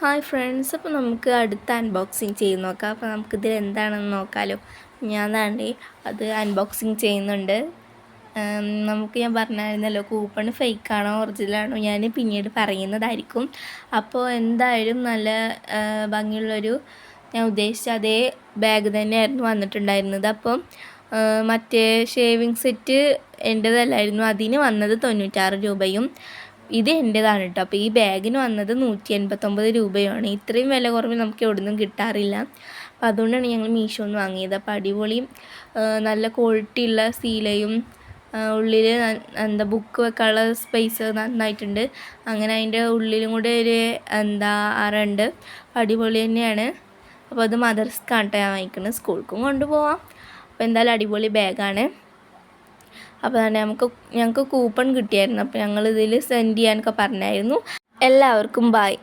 Hi friends, അപ്പോൾ നമുക്ക് അടുത്ത അൺബോക്സിങ് ചെയ്ത് നോക്കാം. അപ്പോൾ നമുക്കിതിൽ എന്താണെന്ന് നോക്കാമല്ലോ. ഞാൻ താണ്ടേ അത് അൺബോക്സിങ് ചെയ്യുന്നുണ്ട്. ഞാൻ പറഞ്ഞായിരുന്നല്ലോ, കൂപ്പൺ ഫേക്കാണോ ഒറിജിനലാണോ ഞാൻ പിന്നീട് പറയുന്നതായിരിക്കും. അപ്പോൾ എന്തായാലും നല്ല ഭംഗിയുള്ളൊരു, ഞാൻ ഉദ്ദേശിച്ച അതേ ബാഗ് തന്നെയായിരുന്നു വന്നിട്ടുണ്ടായിരുന്നത്. അപ്പം മറ്റേ ഷേവിങ് സെറ്റ് എൻ്റേതല്ലായിരുന്നു, അതിന് വന്നത് 96 രൂപയും ഇത് എൻ്റേതാണ് കേട്ടോ. അപ്പോൾ ഈ ബാഗിന് വന്നത് 189 രൂപയാണ്. ഇത്രയും വില കുറവ് നമുക്ക് എവിടുന്നും കിട്ടാറില്ല. അപ്പോൾ അതുകൊണ്ടാണ് ഞങ്ങൾ മീഷോന്ന് വാങ്ങിയത്. അപ്പോൾ അടിപൊളി നല്ല ക്വാളിറ്റി ഉള്ള സീലയും ഉള്ളിൽ ബുക്ക് വെക്കാനുള്ള സ്പേസ് നന്നായിട്ടുണ്ട്. അങ്ങനെ അതിൻ്റെ ഉള്ളിലും കൂടെ ഒരു അറയുണ്ട്. അടിപൊളി തന്നെയാണ്. അപ്പോൾ അത് മദർസ്ക്കാണ് കേട്ടോ ഞാൻ വാങ്ങിക്കുന്നത്. സ്കൂൾക്കും കൊണ്ടുപോവാം. അപ്പോൾ എന്തായാലും അടിപൊളി ബാഗാണ്. അപ്പോൾ തന്നെ ഞങ്ങൾക്ക് കൂപ്പൺ കിട്ടിയായിരുന്നു. അപ്പോൾ ഞങ്ങളിതിൽ സെൻഡ് ചെയ്യാനൊക്കെ പറഞ്ഞായിരുന്നു. എല്ലാവർക്കും ബൈ.